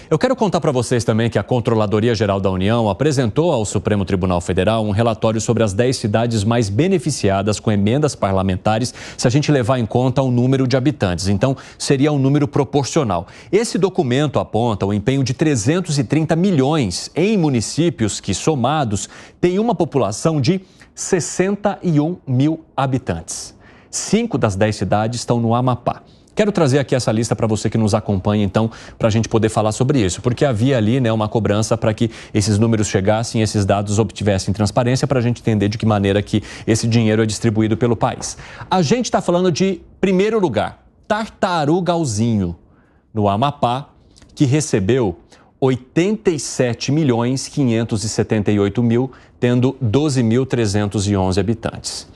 Eu quero contar para vocês também que a Controladoria Geral da União apresentou ao Supremo Tribunal Federal um relatório sobre as 10 cidades mais beneficiadas com emendas parlamentares, se a gente levar em conta o número de habitantes. Então, seria um número proporcional. Esse documento aponta o empenho de 330 milhões em municípios que, somados, têm uma população de 61 mil habitantes. 5 das 10 cidades estão no Amapá. Quero trazer aqui essa lista para você que nos acompanha, então, para a gente poder falar sobre isso, porque havia ali, né, uma cobrança para que esses números chegassem, esses dados obtivessem transparência, para a gente entender de que maneira que esse dinheiro é distribuído pelo país. A gente está falando de, primeiro lugar, Tartarugalzinho, no Amapá, que recebeu 87.578.000, tendo 12.311 habitantes.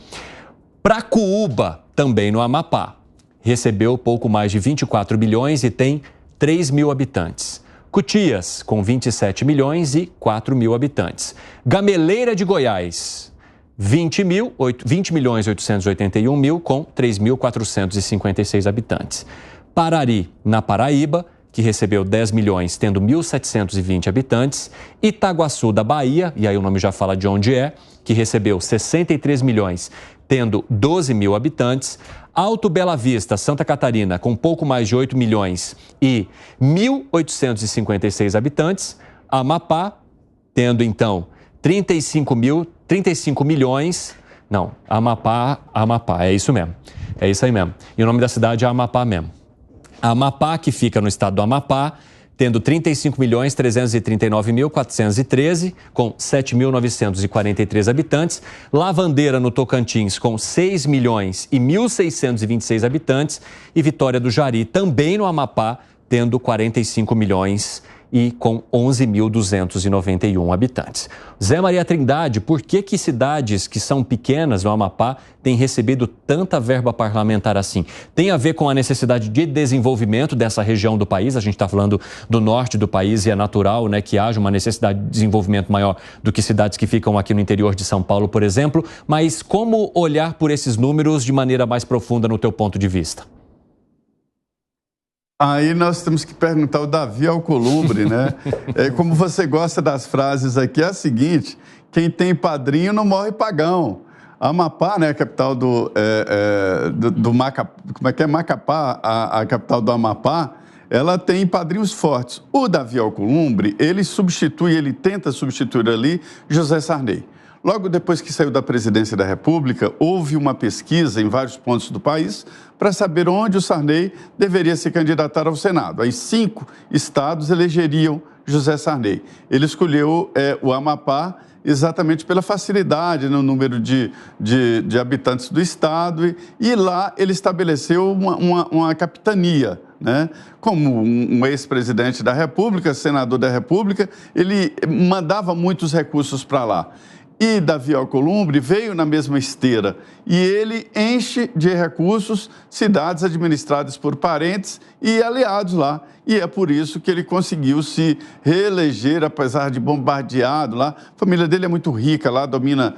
Pracuúba, também no Amapá, recebeu pouco mais de 24 milhões e tem 3 mil habitantes. Cutias, com 27 milhões e 4 mil habitantes. Gameleira de Goiás, 20.881.000 com 3.456 habitantes. Parari, na Paraíba, que recebeu 10 milhões, tendo 1.720 habitantes. Itaguaçu, da Bahia, e aí o nome já fala de onde é, que recebeu 63 milhões, tendo 12 mil habitantes. Alto Bela Vista, Santa Catarina, com pouco mais de 8 milhões e 1.856 habitantes. Amapá, tendo então 35 milhões. Não, Amapá, é isso mesmo. É isso aí mesmo. E o nome da cidade é Amapá mesmo. Amapá, que fica no estado do Amapá, tendo 35.339.413, com 7.943 habitantes. Lavandeira, no Tocantins, com 6 milhões e 1.626 habitantes. E Vitória do Jari, também no Amapá, tendo 45 milhões e com 11.291 habitantes. Zé Maria Trindade, por que cidades que são pequenas no Amapá têm recebido tanta verba parlamentar assim? Tem a ver com a necessidade de desenvolvimento dessa região do país? A gente está falando do norte do país e é natural, né, que haja uma necessidade de desenvolvimento maior do que cidades que ficam aqui no interior de São Paulo, por exemplo. Mas como olhar por esses números de maneira mais profunda no teu ponto de vista? Aí nós temos que perguntar ao Davi Alcolumbre, né? Como você gosta das frases aqui, é a seguinte: quem tem padrinho não morre pagão. Amapá, né, a capital do Macapá, como é que é? Macapá, a capital do Amapá, ela tem padrinhos fortes. O Davi Alcolumbre, ele tenta substituir ali José Sarney. Logo depois que saiu da presidência da República, houve uma pesquisa em vários pontos do país para saber onde o Sarney deveria se candidatar ao Senado. Aí 5 estados elegeriam José Sarney. Ele escolheu o Amapá exatamente pela facilidade no número de habitantes do estado e lá ele estabeleceu uma capitania, né? Como um ex-presidente da República, senador da República, ele mandava muitos recursos para lá. E Davi Alcolumbre veio na mesma esteira e ele enche de recursos cidades administradas por parentes e aliados lá. E é por isso que ele conseguiu se reeleger, apesar de bombardeado lá. A família dele é muito rica lá, domina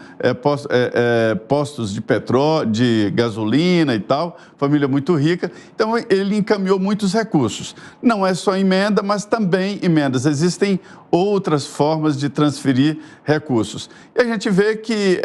postos de petróleo, de gasolina e tal. Família muito rica. Então, ele encaminhou muitos recursos. Não é só emenda, mas também emendas. Existem outras formas de transferir recursos. E a gente vê que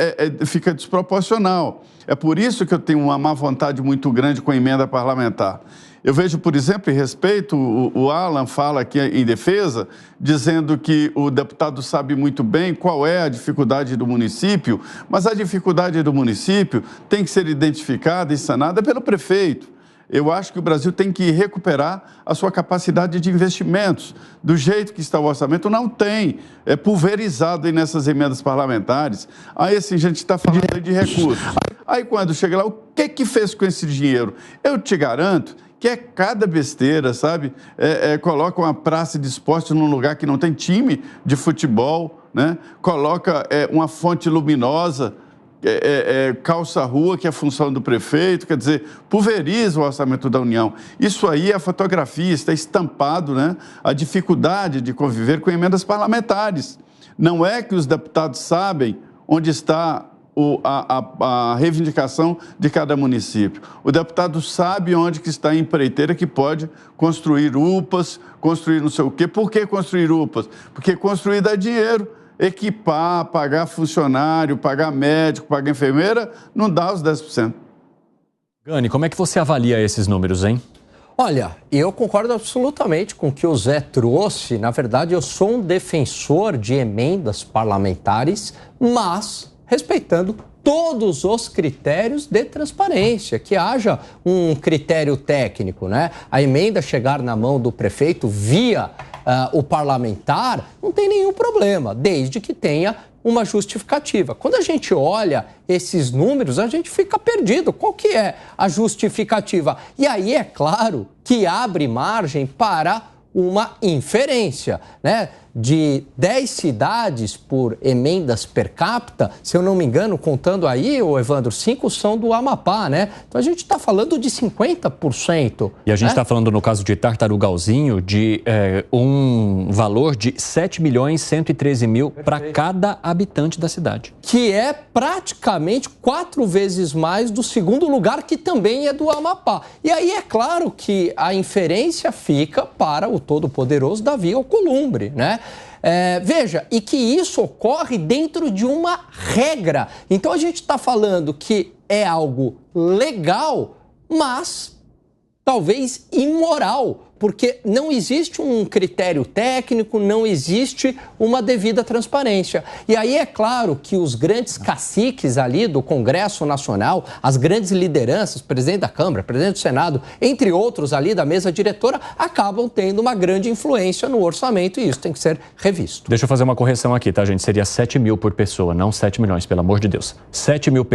fica desproporcional. É por isso que eu tenho uma má vontade muito grande com a emenda parlamentar. Eu vejo, por exemplo, em respeito, o Alan fala aqui em defesa, dizendo que o deputado sabe muito bem qual é a dificuldade do município, mas a dificuldade do município tem que ser identificada e sanada pelo prefeito. Eu acho que o Brasil tem que recuperar a sua capacidade de investimentos. Do jeito que está o orçamento, não tem. É pulverizado aí nessas emendas parlamentares. Aí, assim, a gente está falando aí de recursos. Aí, quando chega lá, o que fez com esse dinheiro? Eu te garanto que é cada besteira, sabe? Coloca uma praça de esporte num lugar que não tem time de futebol, né? Coloca uma fonte luminosa, calça-rua, que é a função do prefeito, quer dizer, pulveriza o orçamento da União. Isso aí é a fotografia, está estampado, né? A dificuldade de conviver com emendas parlamentares. Não é que os deputados sabem onde está a reivindicação de cada município. O deputado sabe onde que está a empreiteira que pode construir UPAs, construir não sei o quê. Por que construir UPAs? Porque construir dá dinheiro. Equipar, pagar funcionário, pagar médico, pagar enfermeira, não dá os 10%. Gani, como é que você avalia esses números, hein? Olha, eu concordo absolutamente com o que o Zé trouxe. Na verdade, eu sou um defensor de emendas parlamentares, mas respeitando todos os critérios de transparência, que haja um critério técnico, né? A emenda chegar na mão do prefeito via o parlamentar, não tem nenhum problema, desde que tenha uma justificativa. Quando a gente olha esses números, a gente fica perdido. Qual que é a justificativa? E aí é claro que abre margem para uma inferência, né? De 10 cidades por emendas per capita, se eu não me engano, contando aí, Evandro, 5 são do Amapá, né? Então a gente está falando de 50%. E a gente está falando, no caso de Tartarugalzinho, de um valor de 7.113.000 para cada habitante da cidade. Que é praticamente 4 vezes mais do segundo lugar, que também é do Amapá. E aí é claro que a inferência fica para o todo-poderoso Davi Alcolumbre, né? Veja, e que isso ocorre dentro de uma regra. Então a gente está falando que é algo legal, mas talvez imoral, porque não existe um critério técnico, não existe uma devida transparência. E aí é claro que os grandes caciques ali do Congresso Nacional, as grandes lideranças, presidente da Câmara, presidente do Senado, entre outros ali da mesa diretora, acabam tendo uma grande influência no orçamento e isso tem que ser revisto. Deixa eu fazer uma correção aqui, tá, gente? Seria 7 mil por pessoa, não 7 milhões, pelo amor de Deus. 7 mil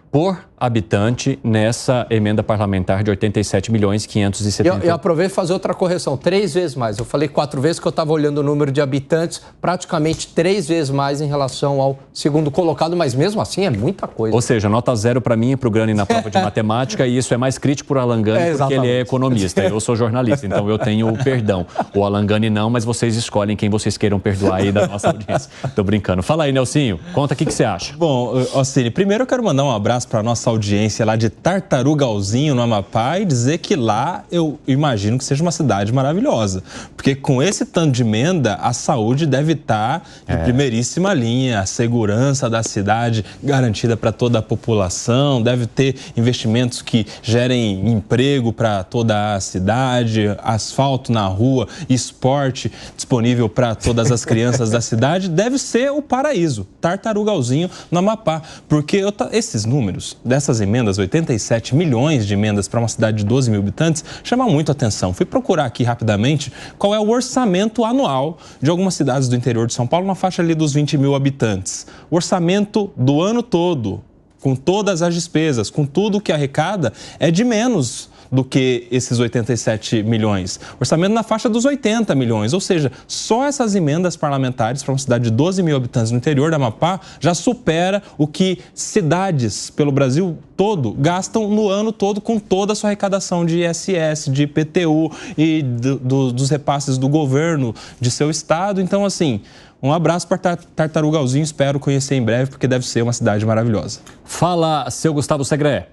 por habitante nessa emenda parlamentar de 87.570.000. Eu aproveito fazer outra correção, 3 vezes mais. Eu falei 4 vezes que eu estava olhando o número de habitantes, praticamente 3 vezes mais em relação ao segundo colocado, mas mesmo assim é muita coisa. Ou seja, nota 0 para mim e para o Gani na prova de matemática, e isso é mais crítico para o Alan Gani, porque ele é economista, eu sou jornalista, então eu tenho o perdão. O Alan Gani não, mas vocês escolhem quem vocês queiram perdoar aí da nossa audiência. Tô brincando. Fala aí, Nelsinho, conta o que você acha. Bom, Ocílio, primeiro eu quero mandar um abraço para a nossa audiência lá de Tartarugalzinho, no Amapá, e dizer que lá eu imagino que seja uma cidade maravilhosa. Porque com esse tanto de emenda, a saúde deve estar em primeiríssima linha, a segurança da cidade garantida para toda a população, deve ter investimentos que gerem emprego para toda a cidade, asfalto na rua, esporte disponível para todas as crianças da cidade, deve ser o paraíso, Tartarugalzinho, no Amapá. Porque esses números dessas emendas, 87 milhões de emendas para uma cidade de 12 mil habitantes, chamam muito a atenção. Fui procurar aqui rapidamente qual é o orçamento anual de algumas cidades do interior de São Paulo, na faixa ali dos 20 mil habitantes. O orçamento do ano todo, com todas as despesas, com tudo que arrecada, é de menos do que esses 87 milhões. Orçamento na faixa dos 80 milhões, ou seja, só essas emendas parlamentares para uma cidade de 12 mil habitantes no interior da Amapá já supera o que cidades pelo Brasil todo gastam no ano todo com toda a sua arrecadação de ISS, de IPTU e dos repasses do governo de seu estado. Então, assim, um abraço para Tartarugalzinho, espero conhecer em breve, porque deve ser uma cidade maravilhosa. Fala, seu Gustavo Segré.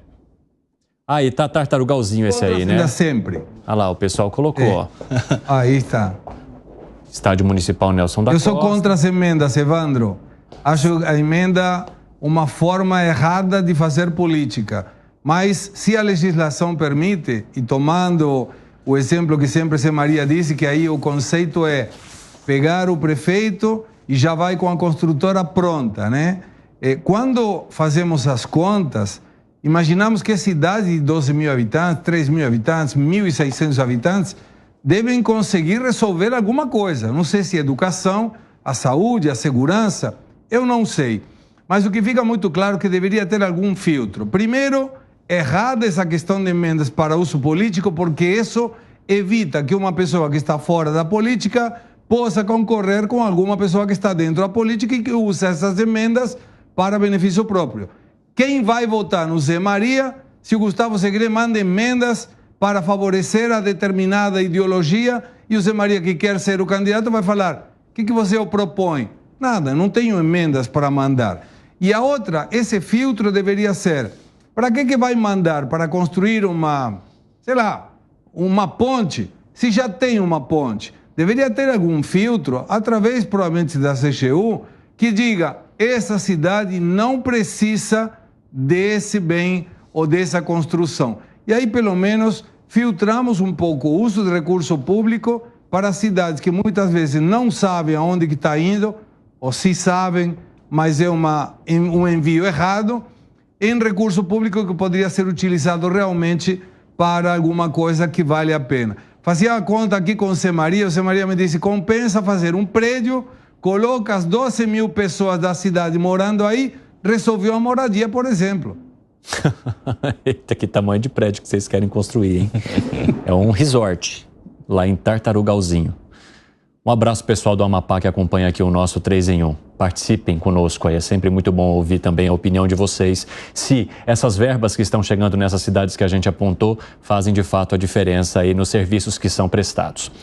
Aí tá Tartarugalzinho esse aí, né? Ainda sempre. Olha lá, o pessoal colocou, ó. Aí está. Estádio Municipal Nelson da Costa. Eu sou contra as emendas, Evandro. Acho a emenda uma forma errada de fazer política. Mas se a legislação permite, e tomando o exemplo que sempre Zé Maria disse, que aí o conceito é pegar o prefeito e já vai com a construtora pronta, né? Quando fazemos as contas, imaginamos que a cidade de 12 mil habitantes, 3 mil habitantes, 1.600 habitantes, devem conseguir resolver alguma coisa. Não sei se educação, a saúde, a segurança, eu não sei. Mas o que fica muito claro é que deveria ter algum filtro. Primeiro, errada essa questão de emendas para uso político, porque isso evita que uma pessoa que está fora da política possa concorrer com alguma pessoa que está dentro da política e que usa essas emendas para benefício próprio. Quem vai votar no Zé Maria se o Gustavo Segré manda emendas para favorecer a determinada ideologia e o Zé Maria, que quer ser o candidato, vai falar: o que você propõe? Nada, não tenho emendas para mandar. E a outra, esse filtro deveria ser, para que vai mandar para construir uma, sei lá, uma ponte, se já tem uma ponte? Deveria ter algum filtro, através provavelmente da CGU, que diga, essa cidade não precisa desse bem ou dessa construção. E aí, pelo menos, filtramos um pouco o uso de recurso público para cidades que muitas vezes não sabem aonde que está indo, ou se sabem, mas é um envio errado, em recurso público que poderia ser utilizado realmente para alguma coisa que vale a pena. Fazia a conta aqui com o Zé Maria me disse, compensa fazer um prédio, coloca as 12 mil pessoas da cidade morando aí, resolveu a moradia, por exemplo. Eita, que tamanho de prédio que vocês querem construir, hein? É um resort lá em Tartarugalzinho. Um abraço pessoal do Amapá que acompanha aqui o nosso 3 em 1. Participem conosco aí, é sempre muito bom ouvir também a opinião de vocês. Se essas verbas que estão chegando nessas cidades que a gente apontou fazem de fato a diferença aí nos serviços que são prestados.